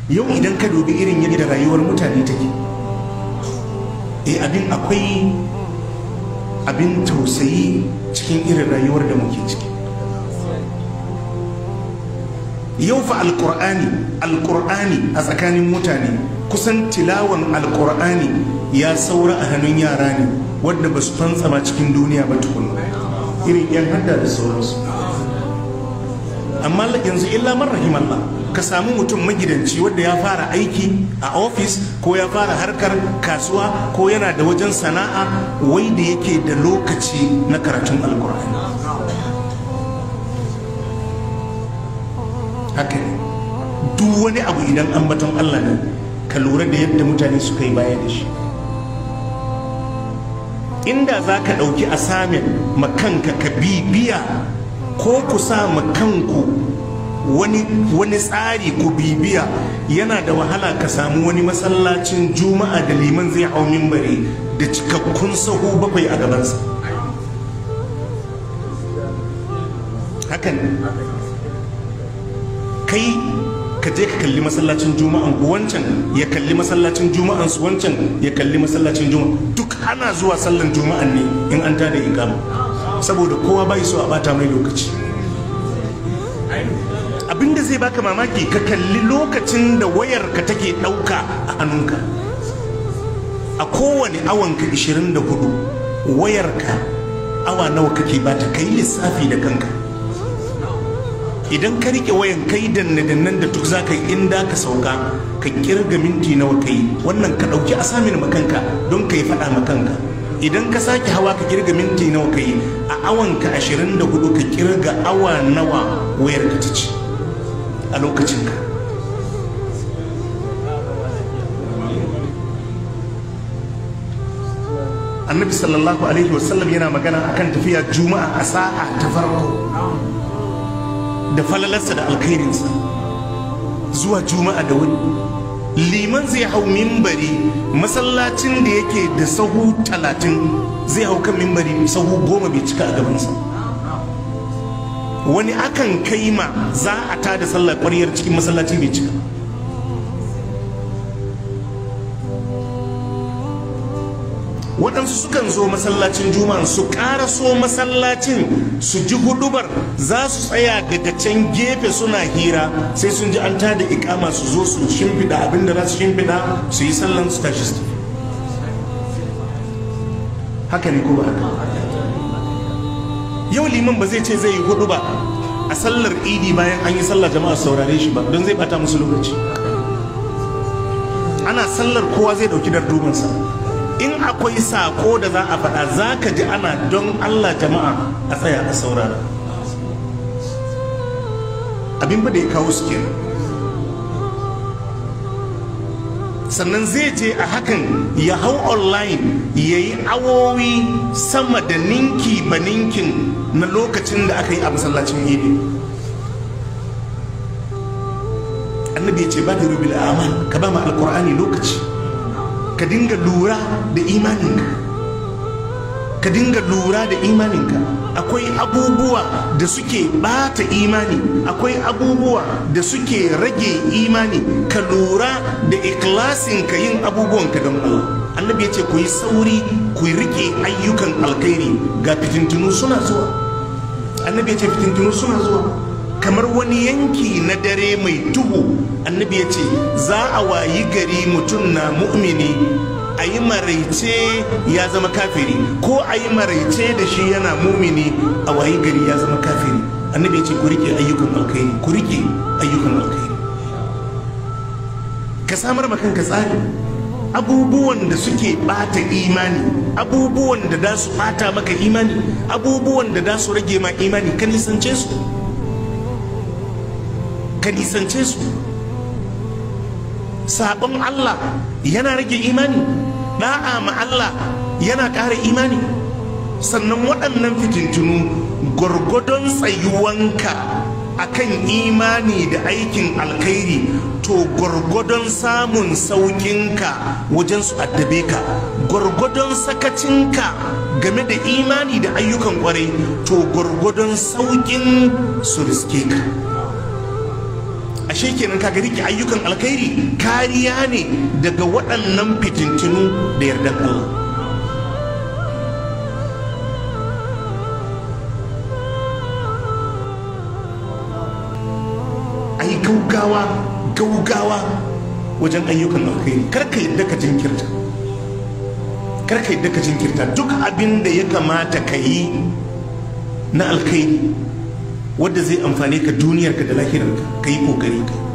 yau idan ka dubi irin yadda rayuwar mutane take, abin akwai abin tausayi cikin irin rayuwar da muke ciki. Yau fa alƙur'ani a tsakanin mutane, kusan tilawan alƙur'ani ya saura a hannun yara ne wadda ba su fantsama cikin duniya ba tukunna, irin yan hadda da sauransu. Amma yanzu illa man rahimallah, ka samu mutum magidanci wadda ya fara aiki a ofis ko ya fara harkar kasuwa ko yana da wajen sana'a, wai da yake da lokaci na karatun alƙur'ani. Haka ne, duk wani abu idan ambaton Allah ne, ka lura da yadda mutane suka yi baya da shi. Inda za ka ɗauki asamin makanka ka bibiya ko ku sa makanku wani tsari ku bibiya, yana da wahala ka samu wani masallacin juma'a da liman zai hau mimbari da cikakkun sahu 7 a gabansa. Hakan kai ka je ka kalli masallacin juma'an ku, wancan ya kalli masallacin juma'an su, wancan ya kalli masallacin juma'a, duk ana zuwa sallan juma'an ne in an tada iqama, saboda kowa bai so a bata mai lokaci. Abinda zai baka mamaki, ka kalli lokacin da wayarka take dauka a hannunka. A kowane awanka 24 wayarka awa nawa kake bata, kai lissafi da kanka. Idan ka rike wayan kai danne-dannen da duk za ka yi, inda ka sauka ka kirga minti nawa ka yi, wannan ka ɗauki asamin makanka don ka yi faɗa makanka. Idan ka sake hawa ka kirga minti nawa ka yi, a awanka 24 ka kirga awa nawa wayar ka ta ci a lokacinka. Annabi sallallahu alaihi wasallam yana magana akan tafiya juma'a a sa'a ta farko da falalarsa da alkhairinsa. Zuwa juma'a da wani liman zai hau mimbari, masallacin da yake da sahu 30 zai hau kan mimbari sahu 10 bai cika a gabansa. Wani akan kai ma za a tada sallar ƙwaryar cikin masallaci bai cika. Waɗansu sukan zo masallacin juma'a su ƙaraso masallacin su ji hudubar, za su tsaya daga can gefe suna hira, sai sun ji an tada iƙama su zo su shimfiɗa abinda za su shimfiɗa su yi sallan su tashi su. Haka ne ko ba haka? Yau liman ba zai ce zai yi huduba a sallar idi bayan an yi sallar jama'a saurare shi ba, don zai bata musu lokaci. Ana sallar kowa zai ɗauki dardumansa. In akwai sako da za a faɗa, za ka ji ana don Allah jama'a a tsaya a saurara. Abin ba da ya kawo su kenan. Sannan zai je a hakan ya hau online ya yi awowi sama da ninki ba ninkin na lokacin da aka yi a masallacin idi. Annabi ya ce ba da rubil amal, ka ba ma alkur'ani lokaci, ka dinga lura da imaninka, ka dinga lura da imaninka. Akwai abubuwa da suke bata imani, akwai abubuwa da suke rage imani. Ka lura da ikhlasinka yin abubuwanka don Allah. Annabi ya ce ku yi sauri ku rike ayyukan alkhairi, ga fitintunu suna zuwa. Annabi ya ce fitintunu suna zuwa kamar wani yanki na dare mai duhu. Annabi ya ce za a wayi gari mutum na mu'mini, a yi maraice ya zama kafiri, ko a yi maraice da shi yana mu'mini a wayi gari ya zama kafiri. Annabi ya ce ku rike ayyukan alkhairi, ku rike ayyukan alkhairi. Ka samar ma kanka tsari, abubuwan da suke bata imani, abubuwan da da su bata maka imani, abubuwan da da su rage ma imani, ka nisance su, ka nisance su. Sabon Allah yana rage imani, da'a ma Allah yana ƙara imani. Sannan waɗannan fitintunu, gwargwadon tsayuwanka akan imani da aikin alkhairi, to gwargwadon samun sauƙinka wajen su addabe ka. Gwargwadon sakacinka game da imani da ayyukan ƙwarai, to gwargwadon sauƙin su riske ka. ashe kenan kaga rike ayyukan alkhairi kariya ne daga waɗannan fitintinu da yardan Allah. ai gaugawa wajen ayyukan alkhairi, karka yadda ka jinkirta duk abin da ya kamata ka yi na alkhairi wadda zai amfane ka duniyarka da lahirarka ka yi kokari ka